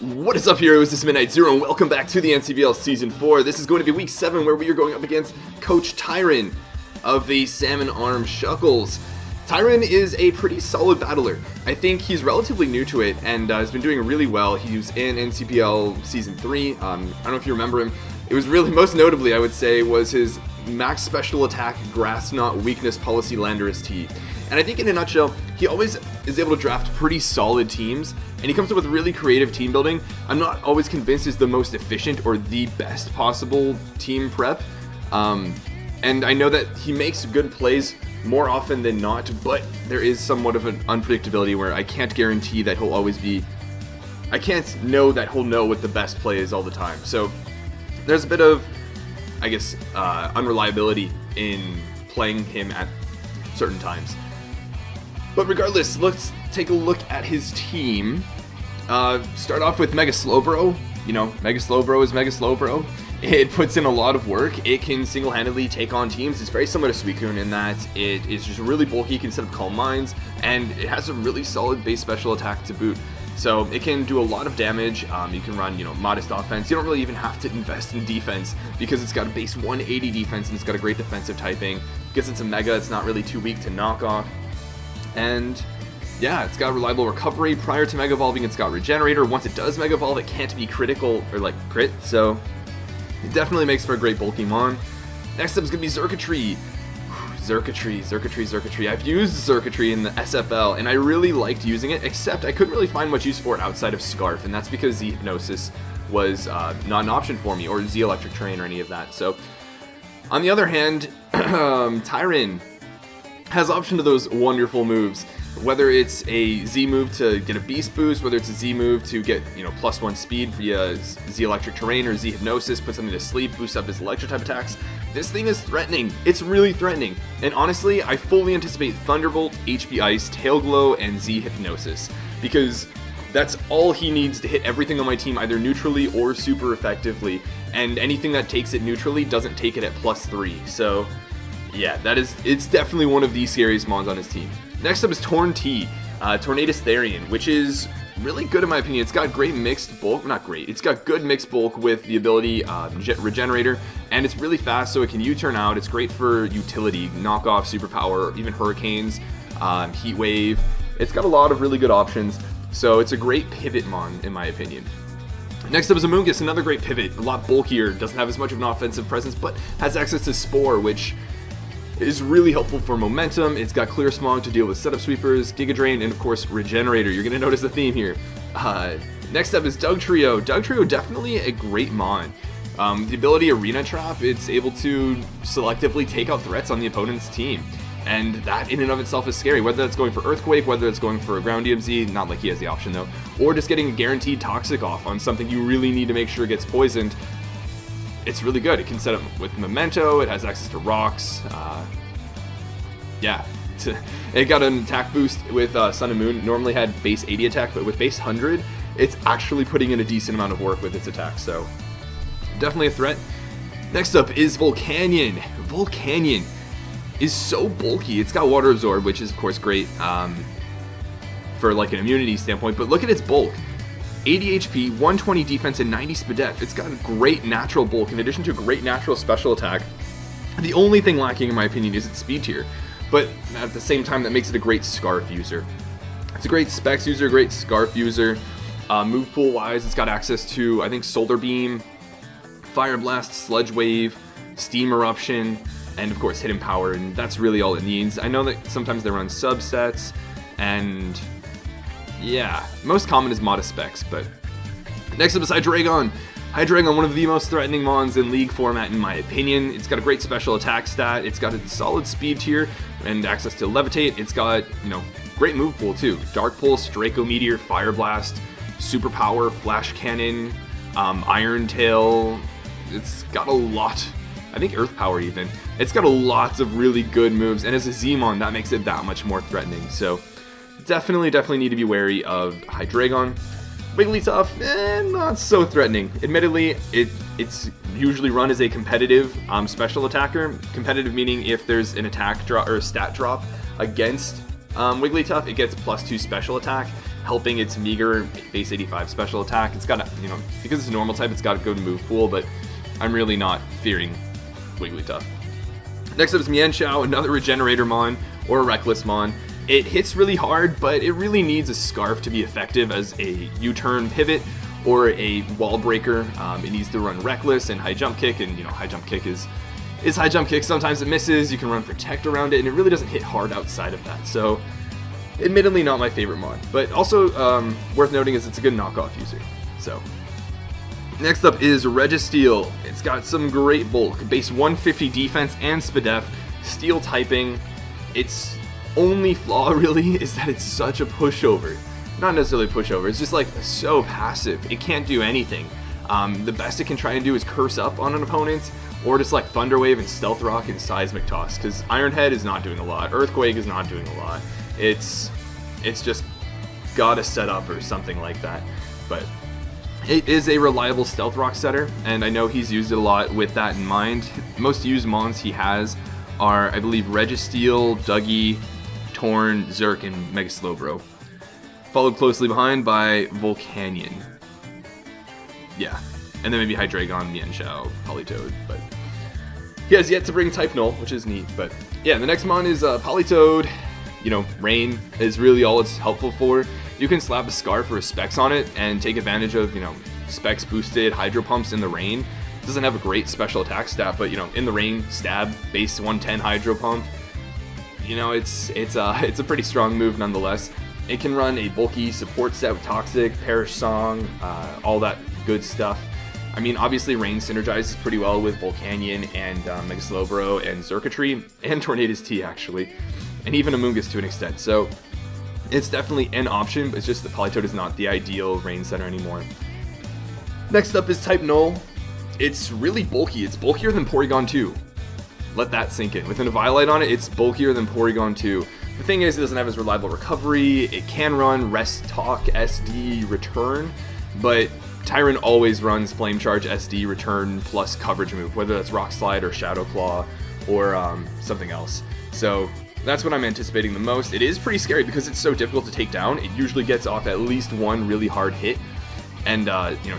What is up, heroes? This is Midnight Zero, and welcome back to the NCPL Season 4. This is going to be Week 7, where we are going up against Coach Tyren of the Salmon Arm Shuckles. Tyren is a pretty solid battler. I think he's relatively new to it, and has been doing really well. He was in NCPL Season 3. I don't know if you remember him. It was really, most notably, I would say, was his max special attack, grass knot, weakness policy Landorus T. And I think in a nutshell, he always is able to draft pretty solid teams, and he comes up with really creative team building. I'm not always convinced is the most efficient or the best possible team prep. And I know that he makes good plays more often than not, but there is somewhat of an unpredictability where I can't guarantee that he'll always be... I can't know that he'll know what the best play is all the time. So there's a bit of, I guess, unreliability in playing him at certain times. But regardless, let's take a look at his team. Start off with Mega Slowbro. You know, Mega Slowbro is Mega Slowbro. It puts in a lot of work. It can single-handedly take on teams. It's very similar to Suicune in that it is just really bulky, can set up Calm Minds, and it has a really solid base special attack to boot. So it can do a lot of damage. You can run, modest offense. You don't really even have to invest in defense because it's got a base 180 defense and it's got a great defensive typing. Because it's a Mega, it's not really too weak to knock off. And yeah, it's got reliable recovery. Prior to Mega Evolving, it's got Regenerator. Once it does Mega Evolve, it can't be critical or like crit, so it definitely makes for a great bulky mon. Next up is going to be Circuitry. Circuitry. I've used Circuitry in the SFL, and I really liked using it, except I couldn't really find much use for it outside of Scarf, and that's because Z Hypnosis was not an option for me, or Z Electric Terrain or any of that. So, on the other hand, Tyren has option to those wonderful moves, whether it's a Z move to get a beast boost, whether it's a Z move to get +1 speed via Z Electric Terrain or Z Hypnosis, put something to sleep, boost up his electric type attacks. This thing is threatening. It's really threatening. And honestly, I fully anticipate Thunderbolt, HP Ice, Tail Glow, and Z Hypnosis, because that's all he needs to hit everything on my team either neutrally or super effectively, and anything that takes it neutrally doesn't take it at +3. So yeah, it's definitely one of the scariest mons on his team. Next up is Torn T, Tornadus Therian, which is really good in my opinion. It's got great mixed bulk, not great, it's got good mixed bulk with the ability Regenerator, and it's really fast so it can U-turn out. It's great for utility, knockoff, superpower, even hurricanes, heat wave. It's got a lot of really good options, so it's a great pivot mon in my opinion. Next up is Amoonguss, another great pivot, a lot bulkier, doesn't have as much of an offensive presence, but has access to Spore, which is really helpful for momentum. It's got Clear Smog to deal with setup sweepers, Giga Drain, and of course Regenerator. You're going to notice the theme here. Next up is Dugtrio. Dugtrio, definitely a great mon. The ability Arena Trap, it's able to selectively take out threats on the opponent's team. And that in and of itself is scary, whether that's going for Earthquake, whether it's going for a Ground DMZ, not like he has the option though, or just getting a guaranteed Toxic off on something you really need to make sure gets poisoned. It's really good. It can set up with Memento, it has access to rocks, yeah. It got an attack boost with Sun and Moon, normally had base 80 attack, but with base 100, it's actually putting in a decent amount of work with its attack, so definitely a threat. Next up is Volcanion. Volcanion is so bulky. It's got Water Absorb, which is of course great for like an immunity standpoint, but look at its bulk. 80 HP, 120 defense, and 90 SPDF. It's got a great natural bulk in addition to a great natural special attack. The only thing lacking in my opinion is its speed tier, but at the same time that makes it a great Scarf user. It's a great Specs user, great Scarf user. Move pool wise, it's got access to, I think, Solar Beam, Fire Blast, Sludge Wave, Steam Eruption, and of course Hidden Power, and that's really all it needs. I know that sometimes they run subsets, and yeah, most common is Modest Specs, but next up is Hydreigon. Hydreigon, one of the most threatening mons in League format in my opinion. It's got a great special attack stat, it's got a solid speed tier, and access to Levitate. It's got, great move pool too. Dark Pulse, Draco Meteor, Fire Blast, Superpower, Flash Cannon, Iron Tail. It's got a lot, I think Earth Power even. It's got a lot of really good moves, and as a Z-mon, that makes it that much more threatening, so definitely need to be wary of Hydreigon. Wigglytuff, not so threatening. Admittedly, it's usually run as a competitive special attacker. Competitive meaning if there's an attack drop or a stat drop against Wigglytuff, it gets +2 special attack. helping its meager base 85 special attack. It's got a, because it's a normal type, it's got a good move pool, but I'm really not fearing Wigglytuff. Next up is Mienshao, another Regenerator Mon, or a Reckless Mon. It hits really hard, but it really needs a Scarf to be effective as a U-turn pivot or a wall breaker. It needs to run Reckless and High Jump Kick, and High Jump Kick is High Jump Kick. Sometimes it misses, you can run Protect around it, and it really doesn't hit hard outside of that. So, admittedly not my favorite mod, but also worth noting is it's a good knockoff user. So, next up is Registeel. It's got some great bulk, base 150 defense and Spadef, steel typing. Its only flaw really is that it's such a pushover. Not necessarily a pushover, it's just like so passive. It can't do anything. The best it can try and do is curse up on an opponent, or just like Thunder Wave and Stealth Rock and Seismic Toss, because Iron Head is not doing a lot, Earthquake is not doing a lot. It's just gotta set up or something like that. But it is a reliable Stealth Rock setter, and I know he's used it a lot with that in mind. Most used mons he has are, I believe, Registeel, Dougie, Torn, Zerk, and Mega Slowbro. Followed closely behind by Volcanion. Yeah. And then maybe Hydreigon, Mienshao, Politoed, but he has yet to bring Type Null, which is neat. But yeah, the next mon is Politoed. Rain is really all it's helpful for. You can slap a Scarf or a Specs on it and take advantage of, Specs boosted Hydro Pumps in the rain. It doesn't have a great special attack stat, but in the rain, stab, base 110 Hydro Pump. It's a pretty strong move nonetheless. It can run a bulky support set with Toxic, Perish Song, all that good stuff. I mean, obviously Rain synergizes pretty well with Volcanion and Mega Slowbro and Circuitry, and Tornadus T actually, and even Amoonguss to an extent. So it's definitely an option, but it's just that Politoed is not the ideal Rain setter anymore. Next up is Type Null. It's really bulky. It's bulkier than Porygon 2. Let that sink in. With an Eviolite on it, it's bulkier than Porygon 2. The thing is, it doesn't have as reliable recovery. It can run Rest Talk, SD, Return, but Tyren always runs Flame Charge, SD, Return, plus coverage move, whether that's Rock Slide or Shadow Claw or something else. So that's what I'm anticipating the most. It is pretty scary because it's so difficult to take down. It usually gets off at least one really hard hit, and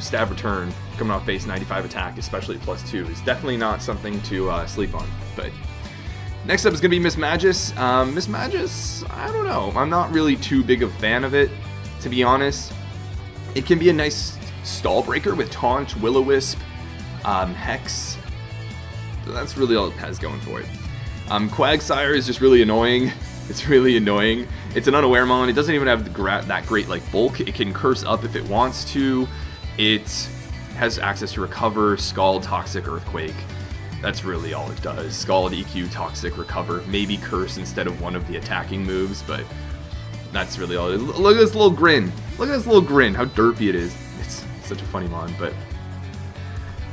Stab Return coming off base 95 attack, especially +2, is definitely not something to sleep on. But next up is going to be Miss Magus. Miss Magus, I don't know. I'm not really too big a fan of it, to be honest. It can be a nice stall breaker with Taunt, Will-O-Wisp, Hex. That's really all it has going for it. Quagsire is just really annoying. It's really annoying. It's an unaware mon. It doesn't even have that great bulk. It can curse up if it wants to. It has access to Recover, Scald, Toxic, Earthquake. That's really all it does. Scald, EQ, Toxic, Recover, maybe Curse instead of one of the attacking moves, but that's really all it is. Look at this little grin. Look at this little grin, how derpy it is. It's such a funny mon, but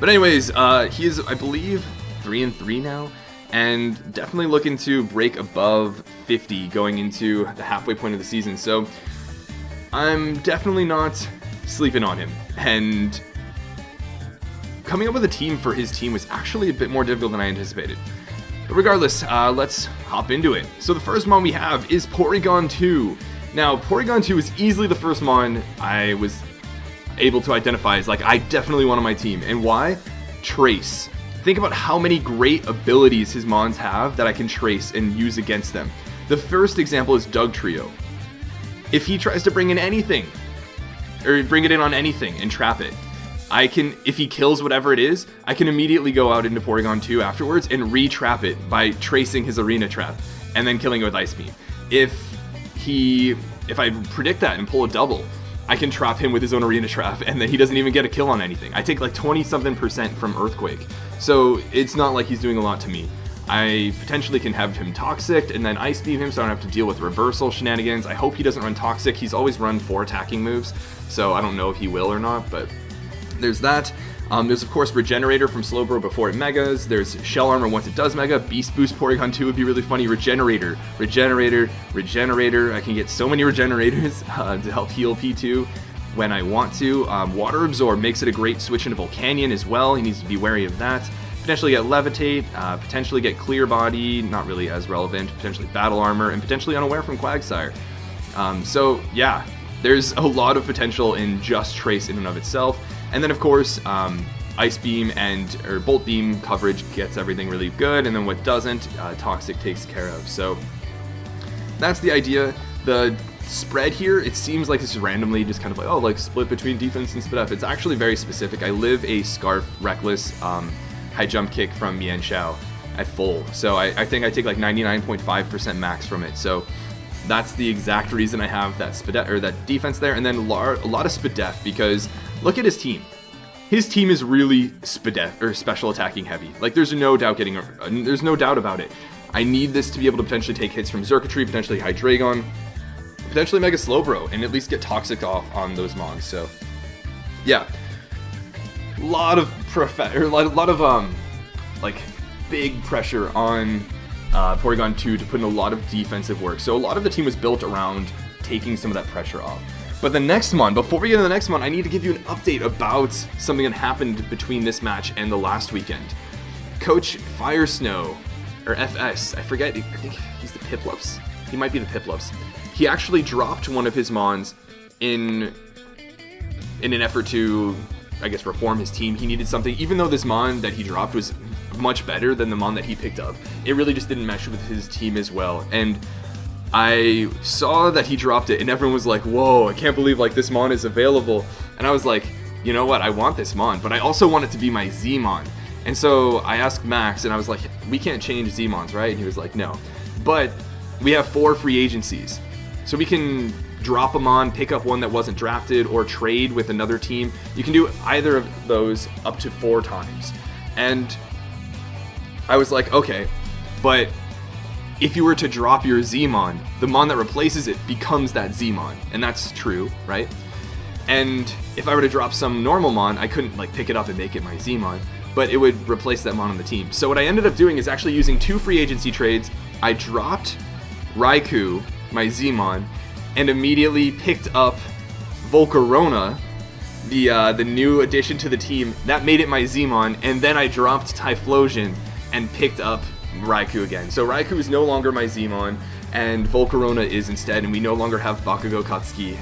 anyways, he is, I believe, 3-3 now, and definitely looking to break above 50 going into the halfway point of the season, so I'm definitely not sleeping on him, and coming up with a team for his team was actually a bit more difficult than I anticipated. But regardless, let's hop into it. So the first mon we have is Porygon 2. Now, Porygon 2 is easily the first mon I was able to identify as, I definitely want on my team. And why? Trace. Think about how many great abilities his mons have that I can trace and use against them. The first example is Dugtrio. If he tries to bring in anything, or bring it in on anything and trap it, if he kills whatever it is, I can immediately go out into Porygon 2 afterwards and re-trap it by tracing his arena trap and then killing it with Ice Beam. If I predict that and pull a double, I can trap him with his own arena trap and then he doesn't even get a kill on anything. I take 20-something% from Earthquake, so it's not like he's doing a lot to me. I potentially can have him Toxic and then Ice Beam him so I don't have to deal with reversal shenanigans. I hope he doesn't run Toxic. He's always run 4 attacking moves, so I don't know if he will or not, but there's that. There's of course Regenerator from Slowbro before it Megas. There's Shell Armor once it does Mega. Beast Boost Porygon 2 would be really funny. Regenerator. I can get so many Regenerators to help heal P2 when I want to. Water Absorb makes it a great switch into Volcanion as well. He needs to be wary of that. Potentially get Levitate, potentially get Clear Body, not really as relevant, potentially Battle Armor, and potentially Unaware from Quagsire. So yeah, there's a lot of potential in just Trace in and of itself. And then of course, Ice Beam or Bolt Beam coverage gets everything really good, and then what doesn't, Toxic takes care of. So that's the idea. The spread here, it seems like this is randomly just kind of like, oh, like split between defense and Spadef. It's actually very specific. I live a Scarf Reckless high jump kick from Mian Xiao at full. So I think I take like 99.5% max from it. So that's the exact reason I have that that defense there. And then a lot of Spadef, because look at his team. His team is really Spadef or special attacking heavy. Like there's no doubt about it. I need this to be able to potentially take hits from Circuitry, potentially Hydreigon, potentially Mega Slowbro, and at least get Toxic off on those Mons. So yeah, a lot of like big pressure on Porygon 2 to put in a lot of defensive work. So a lot of the team was built around taking some of that pressure off. But the next Mon, before we get to the next Mon, I need to give you an update about something that happened between this match and the last weekend. Coach Firesnow, or FS, I forget, I think he's the Piplups? He might be the Piplups. He actually dropped one of his Mons in an effort to, I guess, reform his team. He needed something, even though this Mon that he dropped was much better than the Mon that he picked up. It really just didn't mesh with his team as well. And I saw that he dropped it, and everyone was like, whoa, I can't believe like this Mon is available. And I was like, you know what, I want this Mon, but I also want it to be my Z-Mon. And so I asked Max, and I was like, we can't change Z-Mons, right? And he was like, no. But we have 4 free agencies. So we can drop a Mon, pick up one that wasn't drafted, or trade with another team. You can do either of those up to 4 times. And I was like, okay, but if you were to drop your Z-Mon, the Mon that replaces it becomes that Z-Mon. And that's true, right? And if I were to drop some normal Mon, I couldn't like pick it up and make it my Z-Mon, but it would replace that Mon on the team. So what I ended up doing is actually using 2 free agency trades. I dropped Raikou, my Z-Mon, and immediately picked up Volcarona, the new addition to the team. That made it my Z-Mon, and then I dropped Typhlosion and picked up Raikou again. So Raikou is no longer my Z-Mon, and Volcarona is instead, and we no longer have Bakugo, Katsuki,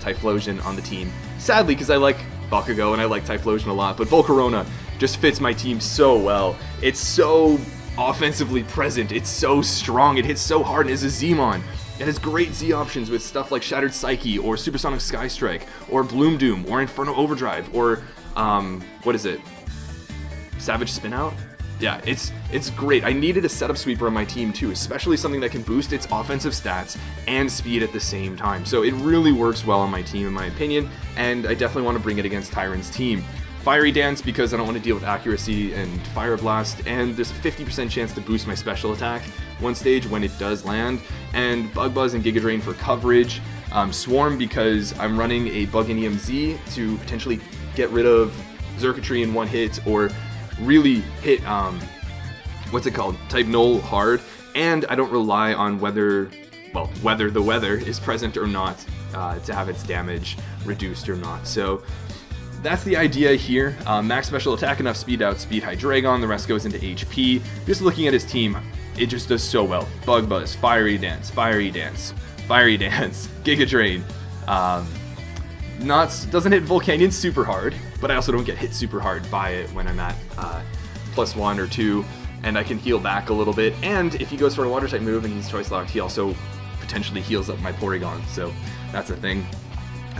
Typhlosion on the team. Sadly, because I like Bakugo and I like Typhlosion a lot, but Volcarona just fits my team so well. It's so offensively present, it's so strong, it hits so hard, and is a Z-Mon. It has great Z options with stuff like Shattered Psyche, or Supersonic Sky Strike, or Bloom Doom, or Inferno Overdrive, or, what is it? Savage Spinout? Yeah, it's great. I needed a setup sweeper on my team too, especially something that can boost its offensive stats and speed at the same time. So it really works well on my team, in my opinion, and I definitely want to bring it against Tyren's team. Fiery Dance, because I don't want to deal with accuracy, and Fire Blast, and there's a 50% chance to boost my special attack one stage when it does land, and Bug Buzz and Giga Drain for coverage. Swarm, because I'm running a Buginium Z to potentially get rid of Circuitry in one hit, or really hit, type Null hard, and I don't rely on whether the weather is present or not to have its damage reduced or not. So that's the idea here. Max special attack, enough speed to outspeed Hydreigon, the rest goes into HP. Just looking at his team, it just does so well. Bug Buzz, Fiery Dance, Fiery Dance, Fiery Dance, Giga Drain. Doesn't hit Volcanion super hard, but I also don't get hit super hard by it when I'm at +1 or 2, and I can heal back a little bit. And if he goes for a water type move and he's choice locked, he also potentially heals up my Porygon, so that's a thing.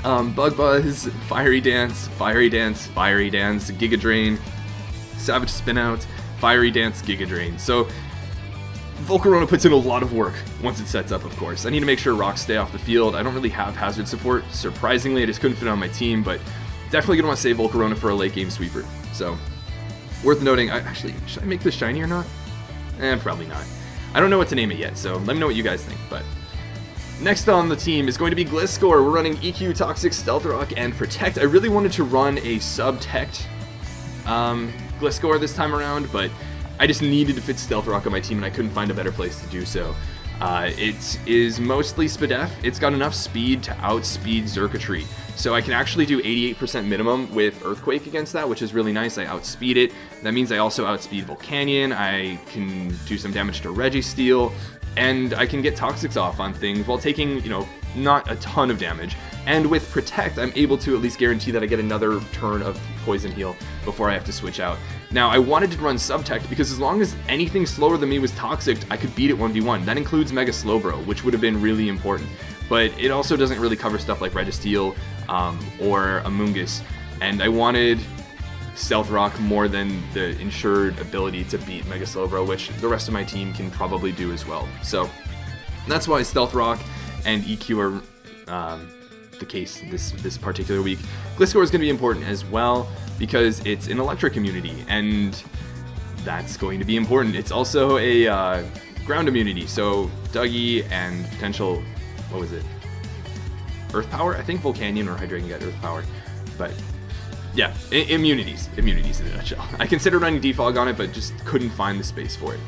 Bug Buzz, Fiery Dance, Fiery Dance, Fiery Dance, Giga Drain, Savage Spinout, Fiery Dance, Giga Drain. So Volcarona puts in a lot of work once it sets up, of course. I need to make sure rocks stay off the field. I don't really have hazard support. Surprisingly, I just couldn't fit it on my team, but definitely going to want to save Volcarona for a late game sweeper. So, worth noting, should I make this shiny or not? Probably not. I don't know what to name it yet, so let me know what you guys think. But next on the team is going to be Gliscor. We're running EQ, Toxic, Stealth Rock, and Protect. I really wanted to run a sub-Tect Gliscor this time around, but I just needed to fit Stealth Rock on my team, and I couldn't find a better place to do so. It is mostly Spadef. It's got enough speed to outspeed Circuitry. So I can actually do 88% minimum with Earthquake against that, which is really nice. I outspeed it. That means I also outspeed Volcanion. I can do some damage to Registeel, and I can get Toxics off on things while taking, not a ton of damage. And with Protect, I'm able to at least guarantee that I get another turn of Poison Heal before I have to switch out. Now, I wanted to run Subtech because as long as anything slower than me was Toxic, I could beat it 1v1. That includes Mega Slowbro, which would have been really important. But it also doesn't really cover stuff like Registeel or Amoonguss. And I wanted Stealth Rock more than the ensured ability to beat Mega Slowbro, which the rest of my team can probably do as well. So that's why Stealth Rock and EQ are the case this particular week. Gliscor is going to be important as well because it's an electric immunity, and that's going to be important. It's also a ground immunity, so Dougie and potential, what was it? Earth Power? I think Volcanion or Hydreigon got Earth Power, but yeah, immunities in a nutshell. I considered running Defog on it, but just couldn't find the space for it.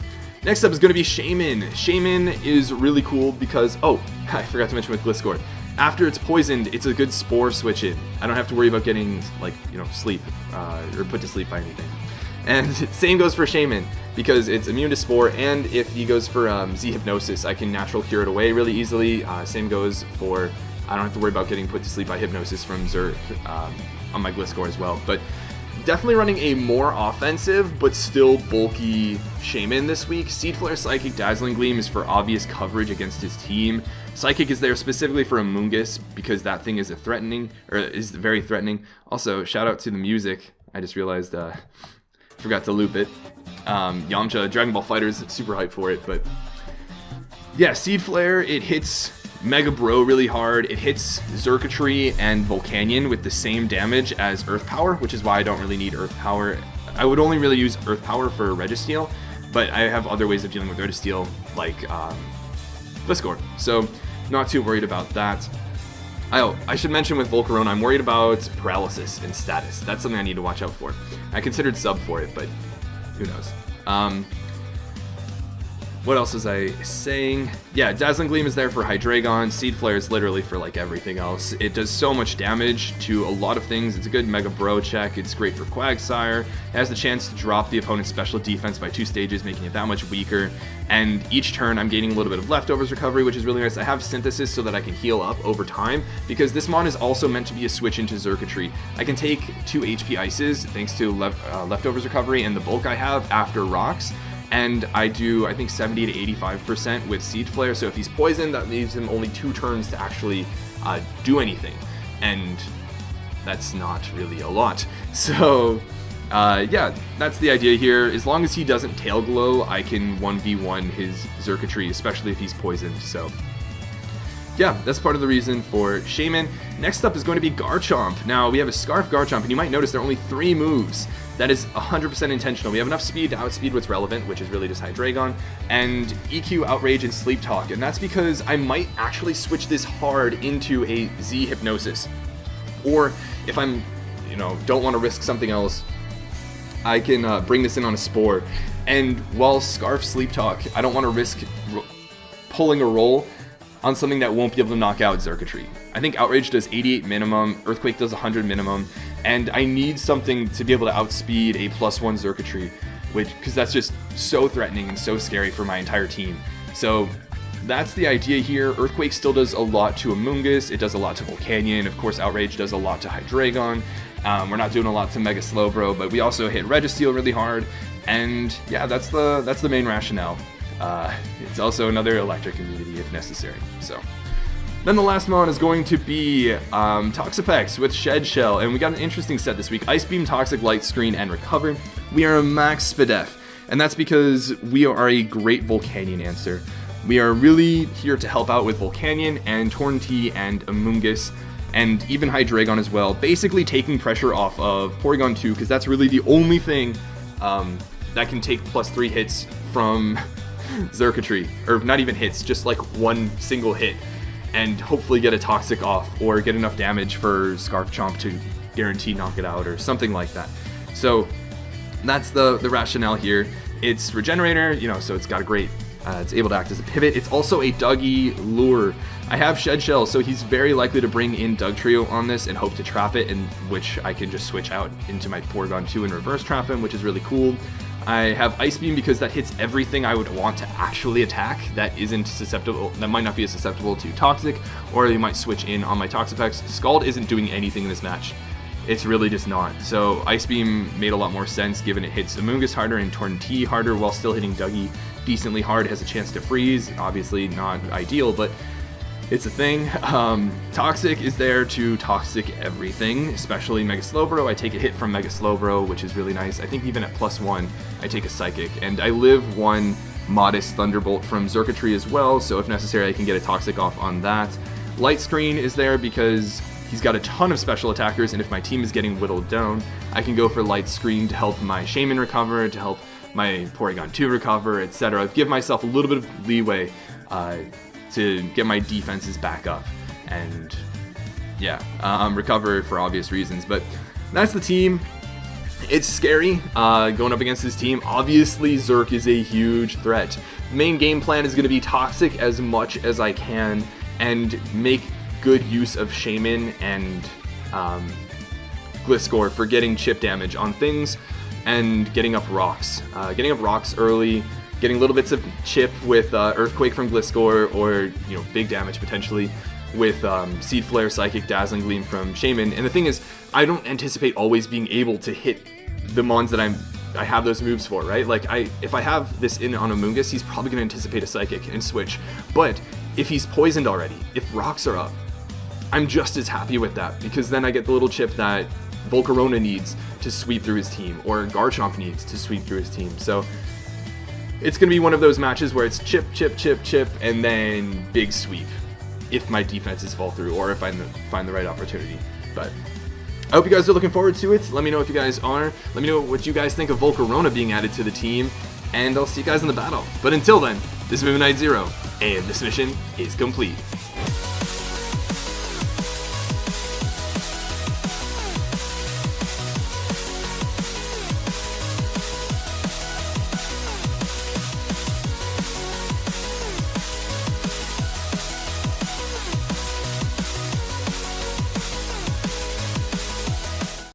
Next up is going to be Shaman. Shaman is really cool because, oh, I forgot to mention with Gliscor. After it's poisoned, it's a good Spore switch in. I don't have to worry about getting, like, sleep or put to sleep by anything. And same goes for Shaman because it's immune to Spore, and if he goes for Z Hypnosis, I can Natural Cure it away really easily. Same goes for, I don't have to worry about getting put to sleep by Hypnosis from Zerk on my Gliscor as well. But definitely running a more offensive but still bulky Shaman this week. Seed Flare, Psychic, Dazzling Gleam is for obvious coverage against his team. Psychic is there specifically for Amoonguss because that thing is is very threatening. Also, shout out to the music. I just realized forgot to loop it. Yamcha, Dragon Ball FighterZ, super hyped for it. But yeah, Seed Flare, it hits Mega Bro really hard. It hits Circuitry and Volcanion with the same damage as Earth Power, which is why I don't really need Earth Power. I would only really use Earth Power for Registeel, but I have other ways of dealing with Registeel, like Gliscor. So not too worried about that. I should mention with Volcarona, I'm worried about Paralysis and Status. That's something I need to watch out for. I considered sub for it, but who knows. What else was I saying? Yeah, Dazzling Gleam is there for Hydreigon. Seed Flare is literally for like everything else. It does so much damage to a lot of things. It's a good Mega Bro check. It's great for Quagsire. It has the chance to drop the opponent's special defense by 2 stages, making it that much weaker. And each turn I'm gaining a little bit of Leftovers recovery, which is really nice. I have Synthesis so that I can heal up over time, because this mon is also meant to be a switch into Circuitry. I can take 2 HP Ices thanks to Leftovers recovery and the bulk I have after Rocks. And I do, I think, 70 to 85% with Seed Flare, so if he's poisoned, that leaves him only 2 turns to actually do anything. And that's not really a lot. So, yeah, that's the idea here. As long as he doesn't Tail Glow, I can 1v1 his Circuitry, especially if he's poisoned, so yeah, that's part of the reason for Shaman. Next up is going to be Garchomp. Now, we have a Scarf Garchomp, and you might notice there are only 3 moves. That is 100% intentional. We have enough speed to outspeed what's relevant, which is really just Hydreigon, and EQ, Outrage, and Sleep Talk. And that's because I might actually switch this hard into a Z Hypnosis. Or if I'm, don't want to risk something else, I can bring this in on a Spore. And while Scarf Sleep Talk, I don't want to risk pulling a roll on something that won't be able to knock out Circuitry. I think Outrage does 88 minimum, Earthquake does 100 minimum, and I need something to be able to outspeed a +1 Circuitry, because that's just so threatening and so scary for my entire team. So that's the idea here. Earthquake still does a lot to Amoonguss, it does a lot to Volcanion, of course Outrage does a lot to Hydreigon. We're not doing a lot to Mega Slowbro, but we also hit Registeel really hard, and yeah, that's the main rationale. It's also another electric immunity if necessary. So then the last mon is going to be Toxapex with Shed Shell, and we got an interesting set this week. Ice Beam, Toxic, Light Screen, and Recover. We are a max Spadef, and that's because we are a great Volcanion answer. We are really here to help out with Volcanion and Torntea and Amoonguss, and even Hydreigon as well, basically taking pressure off of Porygon 2, because that's really the only thing that can take +3 hits from Circuitry, or not even hits, just like one single hit, and hopefully get a Toxic off, or get enough damage for Scarf Chomp to guarantee knock it out, or something like that. So that's the rationale here. It's Regenerator, so it's got a great, it's able to act as a pivot. It's also a Dougie lure. I have Shed Shell, so he's very likely to bring in Dugtrio on this and hope to trap it, in which I can just switch out into my Porygon 2 and reverse trap him, which is really cool. I have Ice Beam because that hits everything I would want to actually attack that isn't susceptible, that might not be as susceptible to Toxic, or they might switch in on my Toxapex. Scald isn't doing anything in this match. It's really just not. So Ice Beam made a lot more sense given it hits Amoonguss harder and Torn-T harder while still hitting Dougie decently hard. It has a chance to freeze. Obviously not ideal, but it's a thing. Toxic is there to toxic everything, especially Mega Slowbro. I take a hit from Mega Slowbro, which is really nice. I think even at +1, I take a Psychic. And I live one modest Thunderbolt from Circuitry as well, so if necessary I can get a Toxic off on that. Light Screen is there because he's got a ton of special attackers, and if my team is getting whittled down, I can go for Light Screen to help my Shaman recover, to help my Porygon 2 recover, etc. Give myself a little bit of leeway to get my defenses back up and recover for obvious reasons. But that's the team. It's scary going up against this team. Obviously Zerk is a huge threat. Main game plan is going to be Toxic as much as I can and make good use of Shaman and Gliscor for getting chip damage on things and getting up rocks. Getting up rocks early, getting little bits of chip with Earthquake from Gliscor, or big damage potentially with Seed Flare, Psychic, Dazzling Gleam from Shaman. And the thing is, I don't anticipate always being able to hit the mons that I have those moves for, right? Like if I have this in on Amoonguss, he's probably going to anticipate a Psychic and switch. But if he's poisoned already, if rocks are up, I'm just as happy with that, because then I get the little chip that Volcarona needs to sweep through his team, or Garchomp needs to sweep through his team. So it's going to be one of those matches where it's chip, chip, chip, chip, and then big sweep if my defenses fall through, or if I find the right opportunity. But I hope you guys are looking forward to it. Let me know if you guys are. Let me know what you guys think of Volcarona being added to the team, and I'll see you guys in the battle. But until then, this is Midnight Zero, and this mission is complete.